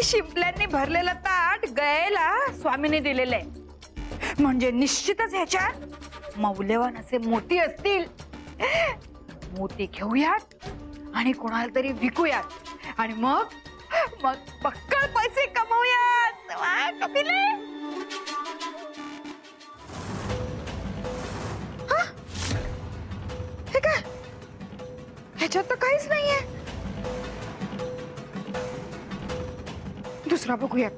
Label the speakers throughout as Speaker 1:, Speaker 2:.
Speaker 1: शिंपल्यांनी भरलेलं ताट गयेला स्वामीने दिलेलं आहे, म्हणजे निश्चितच ह्याच्यात मौल्यवान असे मोती असतील. मोती घेऊयात आणि कोणाला तरी विकूयात आणि मग मग पक्कळ पैसे कमवूयात. वा, कपिले. हा? हे काय? ह्याच्यात तर काहीच नाहीये. दुसरा बघूयात.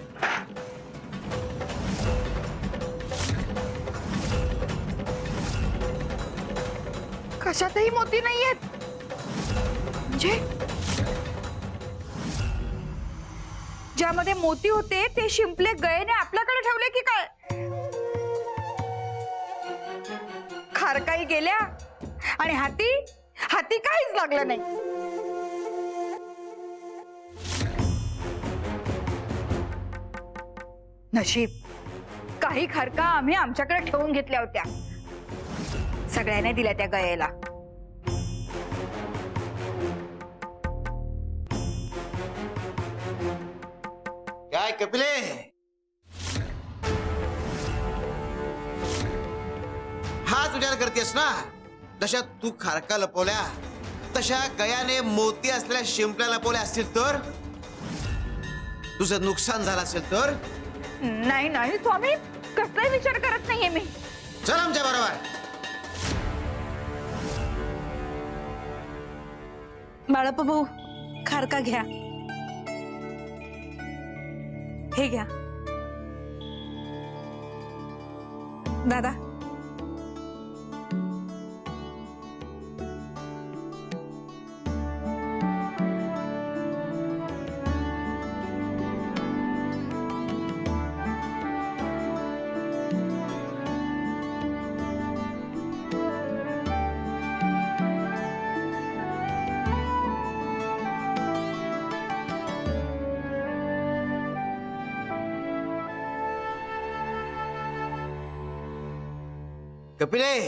Speaker 1: कशातही मोती नाहीयेत. म्हणजे ज्यामध्ये मोती होते ते शिंपले गयेने आपल्याकडे ठेवले की काय? खारकाई गेल्या आणि हाती हाती काहीच लागलं नाही. नशीब काही खारका आम्ही आमच्याकडे ठेवून घेतल्या होत्या. सगळ्यांनी दिल्या त्या गयेला.
Speaker 2: काय कपिले, हाच विचार करतेस ना? जशा तू खारका लपवल्या तशा गयाने मोती असलेल्या शिंपल्या लपवल्या असतील तर तुझं नुकसान झालं असेल तर?
Speaker 1: नाही नाही स्वामी, कसलाही विचार करत नाहीये मी.
Speaker 2: चल आमच्या बरोबर.
Speaker 3: बाळप्पा भाऊ, खारका घ्या. हे घ्या दादा.
Speaker 2: कपिले,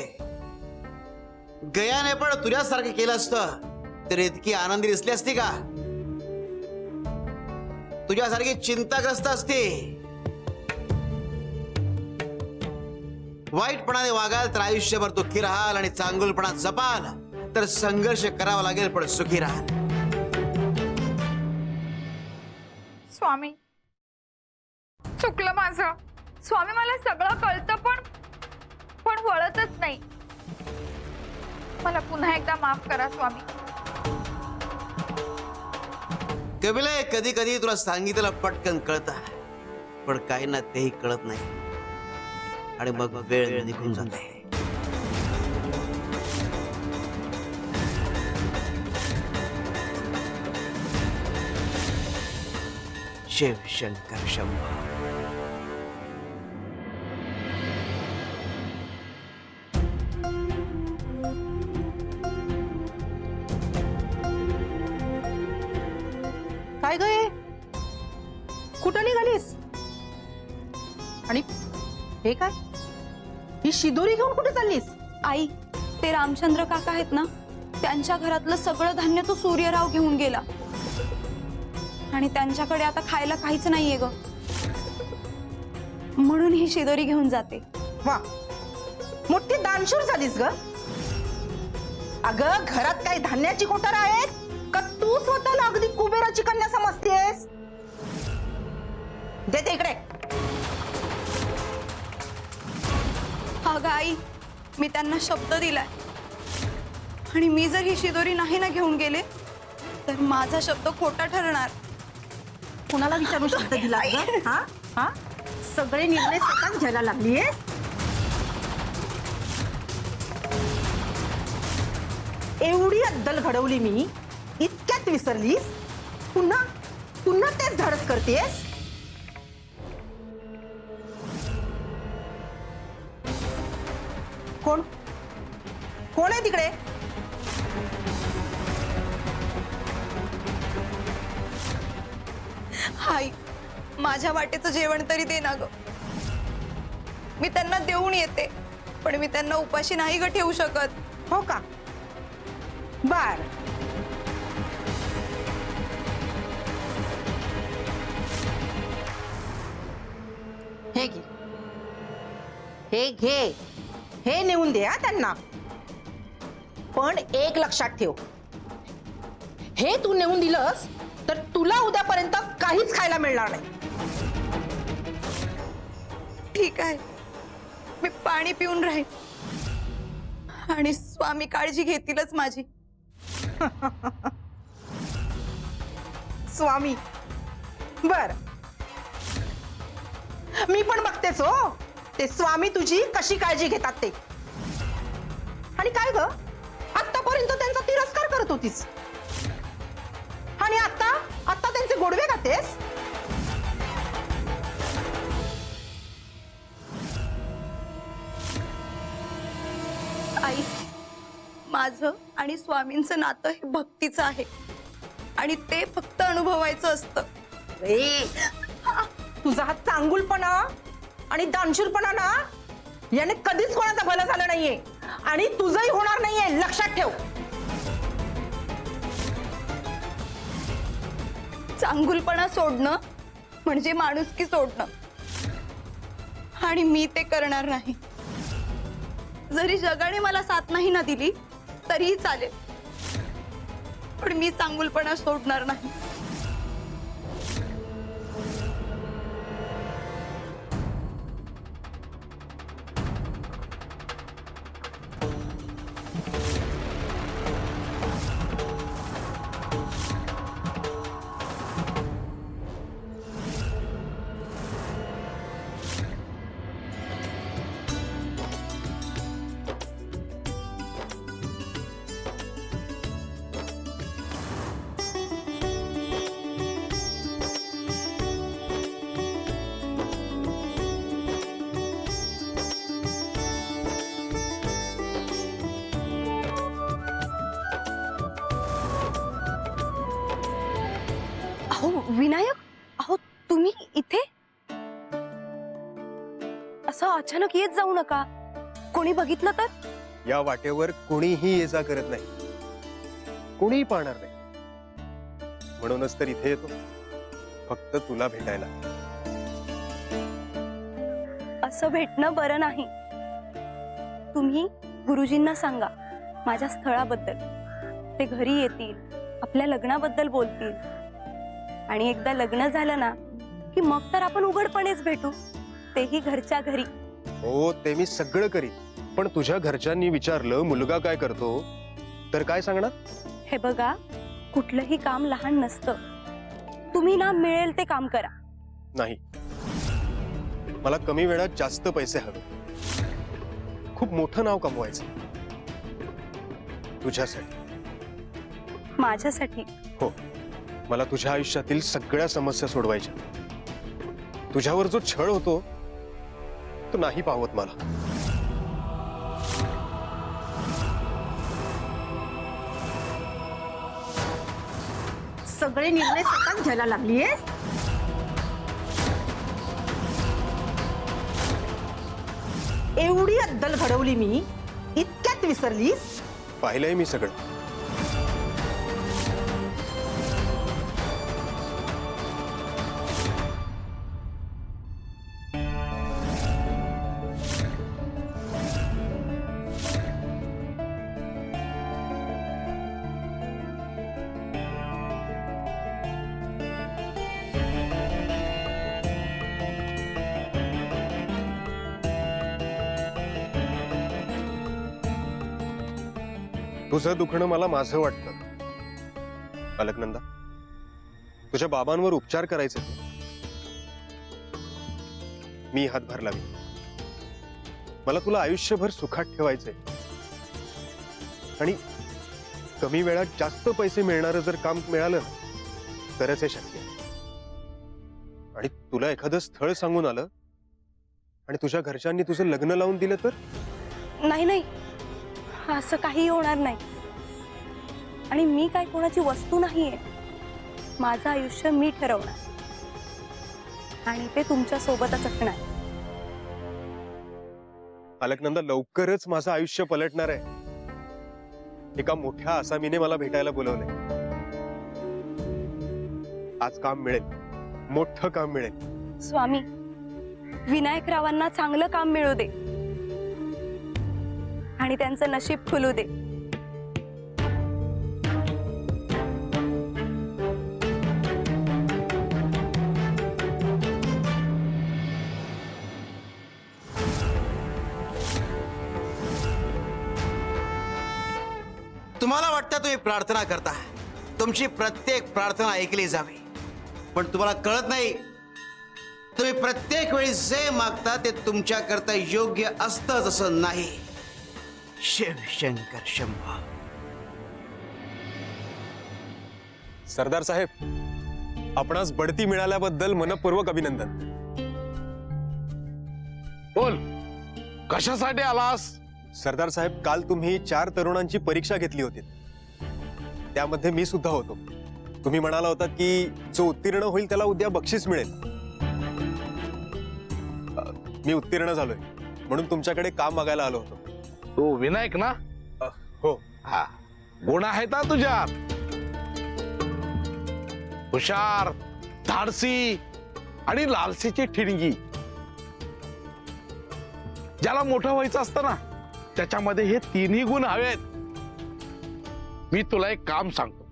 Speaker 2: गयाने पण तुझ्यासारखं केलं असतं तर इतकी आनंदी दिसली असती का? तुझ्यासारखी चिंताग्रस्त असते. वाईटपणाने वागाल तर आयुष्यभर दुःखी राहाल आणि चांगुलपणा जपाल तर संघर्ष करावा लागेल पण सुखी राहाल.
Speaker 1: स्वामी, चुकलं माझं. स्वामी, मला सगळं कळतं पण वळतच नाही. मला पुन्हा एकदा माफ करा स्वामी.
Speaker 2: कपिले, कधी कधी तुला सांगितलं पटकन कळतं, पण काही ना तेही कळत नाही आणि मग वेळ निघून जाते. शिव शंकर शंभो.
Speaker 3: काय गं, कुठं निघालीस? आणि हे काय, ही शिदोरी घेऊन कुठे चाललीस?
Speaker 4: आई, ते रामचंद्र काका आहेत ना, त्यांच्या घरातलं सगळं धान्य तो सूर्यराव घेऊन गेला आणि त्यांच्याकडे आता खायला काहीच नाहीये ग, म्हणून ही शिदोरी घेऊन जाते.
Speaker 3: वा, मोठी दानशूर झालीस ग. अगं, घरात काही धान्याची कोठार आहेत का तू स्वतःला अगदी कुबेराची कन्या समजतेस? देते इकडे.
Speaker 4: अगं आई, मी त्यांना शब्द दिलाय आणि मी जर ही शिदोरी नाही ना घेऊन गेले तर माझा शब्द खोटा ठरणार.
Speaker 3: कुणाला विचारू शब्द दिला ग? हा हा, सगळे निर्णय स्वतःच घ्यायला लागलीयस. एवढी अद्दल घडवली मी, इतक्यात विसरलीस? पुन्हा पुन्हा तेच धाडस करतेस? कोण कोण आहे तिकडे?
Speaker 4: आई, माझ्या वाटेचं जेवण तरी दे ना ग. मी त्यांना देऊन येते, पण मी त्यांना उपाशी नाही ग ठेवू शकत.
Speaker 3: हो का? बर. हे घे, हे घे, हे नेऊन दे हा त्यांना. पण एक लक्षात ठेव, हे तू नेऊन दिलंस तर तुला उद्यापर्यंत काहीच खायला मिळणार नाही.
Speaker 4: ठीक आहे, मी पाणी पिऊन राहीन आणि स्वामी काळजी घेतीलच माझी.
Speaker 3: स्वामी, बर, मी पण बघतेच हो ते स्वामी तुझी कशी काळजी घेतात ते. आणि काय ग, आतापर्यंत त्यांचा तिरस्कार करत होतीस आणि आता आता त्यांचे गोडवे गातेस.
Speaker 4: आई, माझं आणि स्वामींचं नातं हे भक्तीचं आहे आणि ते फक्त अनुभवायचं असतं.
Speaker 3: ए, तुझा हा चांगुलपणा आणि दानशूरपणा ना, याने कधीच कोणाचं भलं झालं नाहीये आणि तुझंही होणार नाहीये, लक्षात ठेव.
Speaker 4: चांगुलपणा सोडणं म्हणजे माणुसकी सोडणं, आणि मी ते करणार नाही. जरी जगाने मला साथ नाही ना दिली तरीही चालेल, पण मी चांगुलपणा सोडणार नाही. अहो विनायक, अहो तुम्ही इथे असं अचानक येत जाऊ नका, कोणी बघितलं तर.
Speaker 5: या वाटेवर कोणीही ये जा करत नाही, कोणीही पाहणार नाही. म्हणूनच तर इथे येतो, फक्त तुला भेटायला.
Speaker 4: असं भेटणं बरं नाही. तुम्ही गुरुजींना सांगा माझ्या स्थळाबद्दल. ते घरी येतील, आपल्या लग्नाबद्दल बोलतील आणि एकदा लग्न झालं ना की मग तर आपण उघडपणेच भेटू, तेही घरच्या घरी.
Speaker 5: हो, ते मी सगळं करीन, पण तुझ्या घरच्यांनी विचारलं मुलगा काय करतो तर काय सांगणार?
Speaker 4: हे बघा, कुठलंही काम लहान नसतं. तुम्ही ना मिळेल ते काम करा.
Speaker 5: नाही, मला कमी वेळात जास्त पैसे हवे, खूप मोठं नाव कमवायचं तुझ्यासाठी.
Speaker 4: माझ्यासाठी?
Speaker 5: हो, मला तुझ्या आयुष्यातील सगळ्या समस्या सोडवायच्या. तुझ्यावर जो छळ होतो तो नाही पावत मला.
Speaker 3: सगळे निर्णय स्वतःच घ्यायला लागलीयस. एवढी अद्दल घडवली मी, इतक्यात विसरलीस?
Speaker 5: पाहिलंय मी सगळं. तुझं दुखणं मला माझं वाटतं. अलकनंदा, तुझ्या बाबांवर उपचार करायचे, मी हातभार लावी. मला तुला आयुष्यभर सुखात ठेवायचंय आणि कमी वेळात जास्त पैसे मिळणारं जर काम मिळालं तरच हे शक्य आहे. आणि तुला एखादं स्थळ सांगून आलं आणि तुझ्या घरच्यांनी तुझं लग्न लावून दिलं तर?
Speaker 4: नाही नाही, असं काही होणार नाही. आणि मी काय कोणाची वस्तू नाहीये. माझं आयुष्य मी ठरवणार आणि ते तुमच्या सोबतच असणार.
Speaker 5: अलकनंदा, लवकरच माझं आयुष्य पलटणार आहे. एका मोठ्या आसामीने मला भेटायला बोलवलंय. आज काम मिळेल, मोठं काम मिळेल.
Speaker 4: स्वामी, विनायकरावांना चांगलं काम मिळू दे आणि त्यांचं नशीब खुलू दे.
Speaker 2: तुम्हाला वाटतं तुम्ही प्रार्थना करता, तुमची प्रत्येक प्रार्थना ऐकली जावी, पण तुम्हाला कळत नाही तुम्ही प्रत्येक वेळी जे मागता ते तुमच्याकरता योग्य असतंच असं नाही. शिवशंकर शंभो.
Speaker 5: सरदार साहेब, आपणास बढती मिळाल्याबद्दल मनपूर्वक अभिनंदन.
Speaker 6: बोल, कशासाठी आलास?
Speaker 5: सरदार साहेब, काल तुम्ही 4 तरुणांची परीक्षा घेतली होती, त्यामध्ये मी सुद्धा होतो. तुम्ही म्हणाला होता की जो उत्तीर्ण होईल त्याला उद्या बक्षीस मिळेल. मी उत्तीर्ण झालोय म्हणून तुमच्याकडे काम मागायला आलो होतो.
Speaker 6: तू विनायक ना?
Speaker 5: हो.
Speaker 6: हा, गुण आहेत ना तुझ्यात. हुशार, धाडसी आणि लालसेची ठिणगी. ज्याला मोठं व्हायचं असतं ना, त्याच्यामध्ये हे तिन्ही गुण हवेत. मी तुला एक काम सांगतो.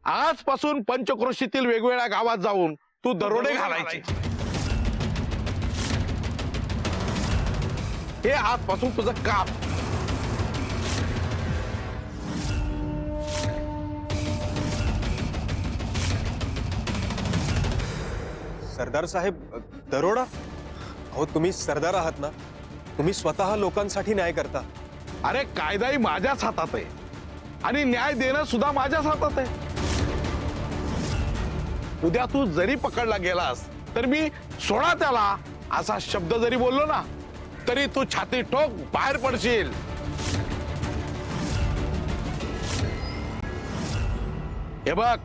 Speaker 6: आजपासून पंचक्रोशीतील वेगवेगळ्या गावात जाऊन तू दरोडे घालायचे. हे आजपासून तुझं काम.
Speaker 5: सरदार साहेब, दरोडा? अहो, तुम्ही सरदार आहात ना, तुम्ही स्वतः लोकांसाठी न्याय करता.
Speaker 6: अरे, कायदाही माझ्याच हातात आहे आणि न्याय देणं सुद्धा माझ्याच हातात आहे. उद्या तू जरी पकडला गेलास तर मी सोडा त्याला असा शब्द जरी बोललो ना, तरी तू छाती ठोक बाहेर पडशील. हे बघ,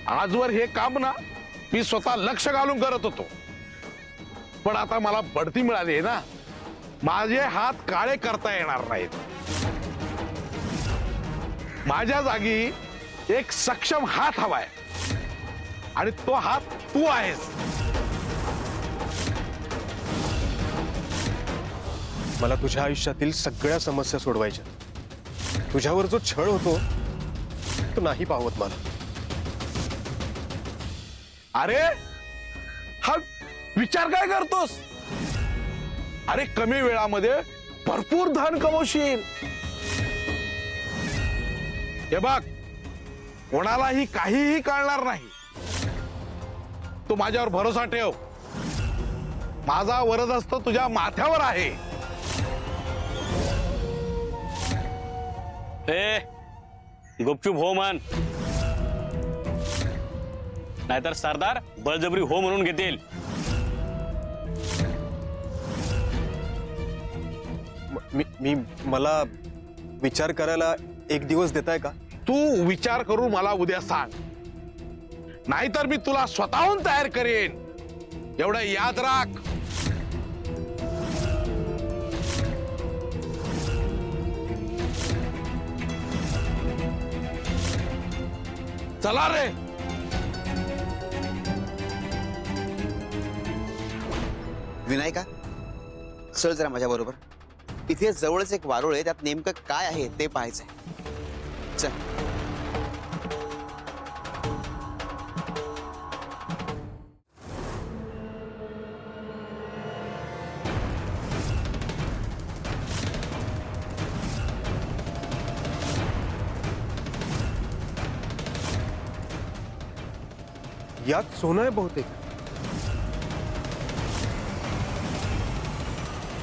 Speaker 6: आजवर हे काम ना मी स्वतः लक्ष घालून करत होतो, पण आता मला बढती मिळाली आहे ना, माझे हात काळे करता येणार नाहीत. माझ्या जागी एक सक्षम हात हवाय आणि तो हात तू आहेस.
Speaker 5: मला तुझ्या आयुष्यातील सगळ्या समस्या सोडवायच्या. तुझ्यावर जो छळ होतो तो नाही पाहत मला.
Speaker 6: अरे, हा विचार काय करतोस? अरे, कमी वेळामध्ये भरपूर धन कमवशील. हे बघ, कोणालाही काहीही कळणार नाही. तू माझ्यावर भरोसा ठेव. माझा वरदहस्त तुझ्या माथ्यावर आहे.
Speaker 7: गुपचूप हो मान, नाहीतर सरदार बळजबरी हो म्हणून घेतील.
Speaker 5: मला विचार करायला 1 दिवस देताय का?
Speaker 6: तू विचार करून मला उद्या सांग, नाहीतर मी तुला स्वतःहून तयार करेन. एवढं याद राख. चला रे.
Speaker 2: विनायका, चल जरा माझ्या बरोबर. इथे जवळच एक वारुळ आहे, त्यात नेमकं काय आहे ते पाहायचंय. चल.
Speaker 5: यात सोनं आहे बहुतेक.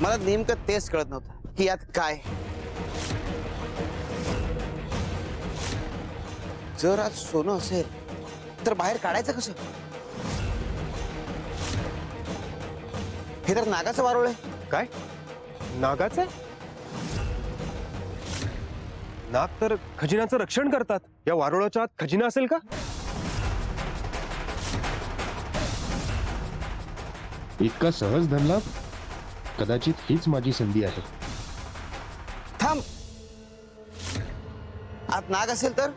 Speaker 2: मला नेमकं तेच कळत नव्हतं की यात काय. जर आज सोनं असेल तर बाहेर काढायचं कसं? हे तर नागाचं वारुळ आहे.
Speaker 5: काय? नागाचं? नाग तर खजिन्याचं रक्षण करतात. या वारुळाच्या आत खजिना असेल का?
Speaker 8: इतका सहज धनलाभ? कदाचित हीच माझी संधी आहे.
Speaker 2: थांब. आत नाग असेल तर?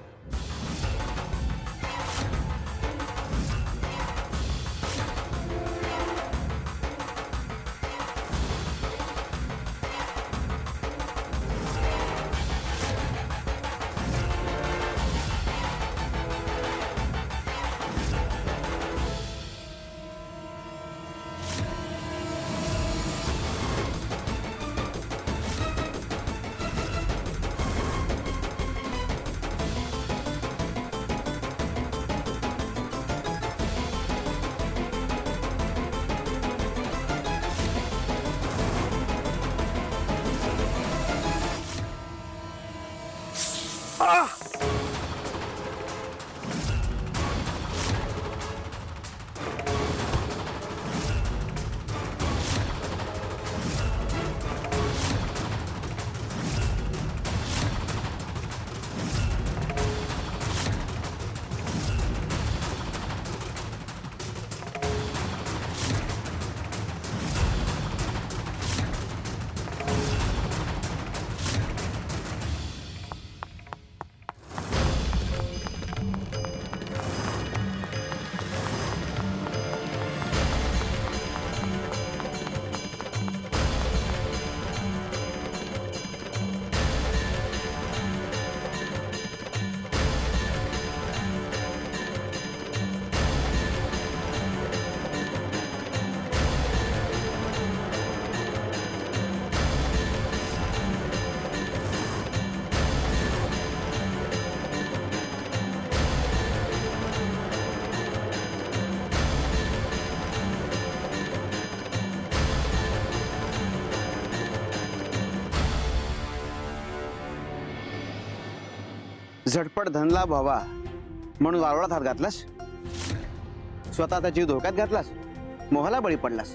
Speaker 2: झटपट धनलाभ व्हावा म्हणून वारुळात हात घातलास, स्वतःचा जीव धोक्यात घातलास, मोहाला बळी पडलास.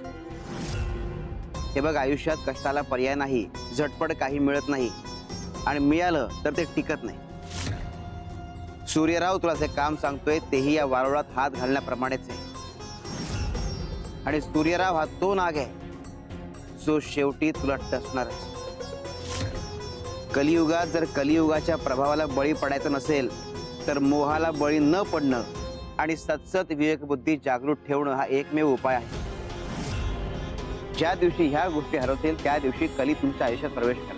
Speaker 2: हे बघ, आयुष्यात कष्टाला पर्याय नाही. झटपट काही मिळत नाही आणि मिळालं तर ते टिकत नाही. सूर्यराव तुला जे काम सांगतोय तेही या वारुळात हात घालण्याप्रमाणेच आहे. आणि सूर्यराव हा तो नाग आहे जो शेवटी तुला टसणारच. कलियुगात जर कलियुगाच्या प्रभावाला बळी पडायचं नसेल तर मोहाला बळी न पडणं आणि सतसत विवेकबुद्धी जागृत ठेवणं हा एकमेव उपाय आहे. ज्या दिवशी ह्या गोष्टी हरवतील त्या दिवशी कली तुमच्या आयुष्यात प्रवेश करणार.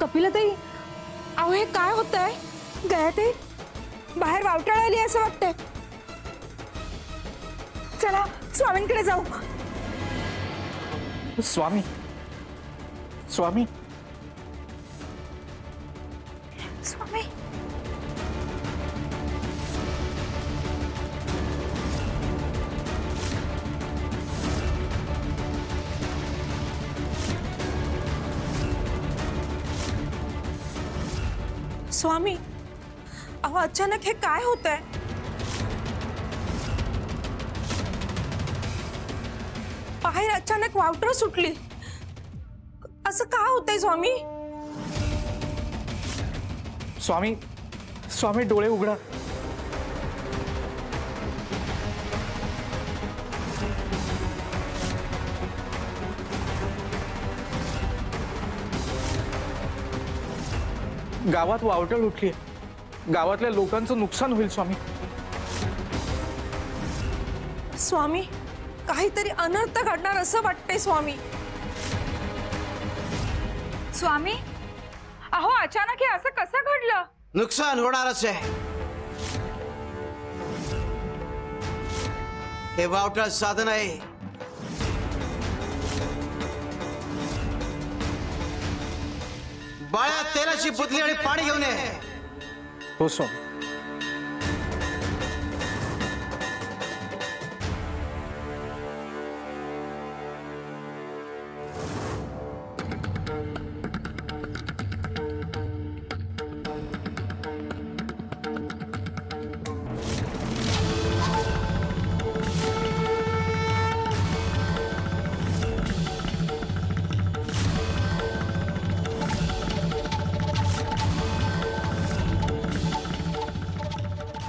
Speaker 1: कपिलाताई, अहो हे काय होतंय? गयाताई बाहेर वावटाळ आली असं वाटतंय. चला स्वामींकडे जाऊ.
Speaker 9: स्वामी, स्वामी,
Speaker 1: स्वामी.
Speaker 3: स्वामी, अहो अचानक हे काय होतंय? बाहेर अचानक वावटळ सुटली. असं का होतंय स्वामी?
Speaker 9: स्वामी, स्वामी डोळे उघडा. गावात वावटळ उठली. गावातल्या लोकांचं नुकसान होईल स्वामी.
Speaker 3: स्वामी, काहीतरी अनर्थ घडणार असं वाटतंय स्वामी.
Speaker 1: स्वामी, अहो अचानक हे असं कसं घडलं?
Speaker 2: नुकसान होणारच आहे. हे वावटळ साधन आहे. बाळ्या, तेलाची बुदली आणि पाणी घेऊन ये.
Speaker 9: हो स्वामी.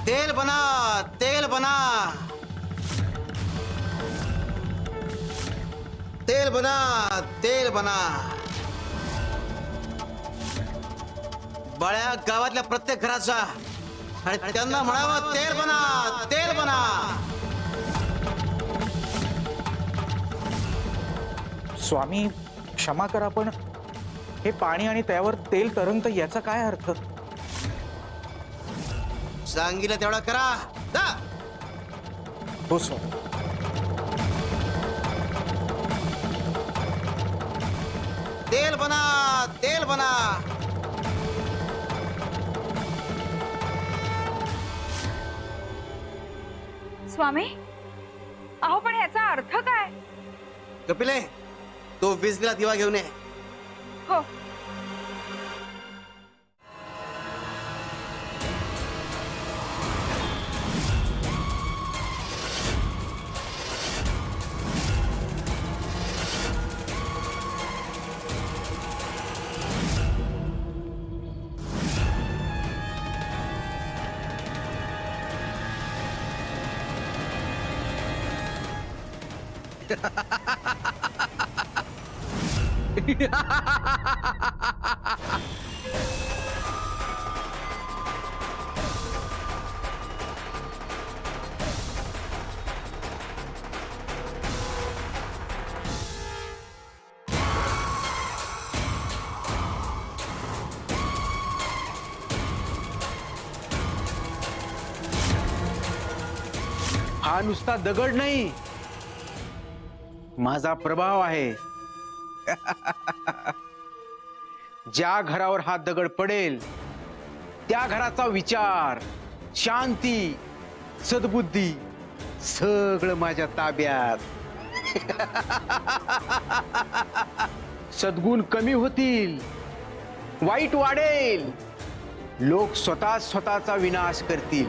Speaker 2: तेल बना, तेल बना, तेल बना, तेल बना. बाळ्या, गावातल्या प्रत्येक घराचा आणि त्यांना म्हणावं तेल बना, तेल बना.
Speaker 9: स्वामी क्षमा करा, पण हे पाणी आणि त्यावर तेल तरंगतं याचा काय अर्थ?
Speaker 2: सांगितलं तेवढा करा जा.
Speaker 9: हो स्वामी.
Speaker 2: तेल बना, तेल बना.
Speaker 1: स्वामी अहो पण ह्याचा अर्थ काय?
Speaker 2: कपिले, तो विजलेला दिवा घेऊन ये.
Speaker 1: हो.
Speaker 10: हा नुसता दगड नाही, माझा प्रभाव आहे. ज्या घरावर हा दगड पडेल त्या घराचा विचार, शांती, सद्बुद्धी सगळं माझ्या ताब्यात. सद्गुण कमी होतील, वाईट वाढेल, लोक स्वतःचा विनाश करतील.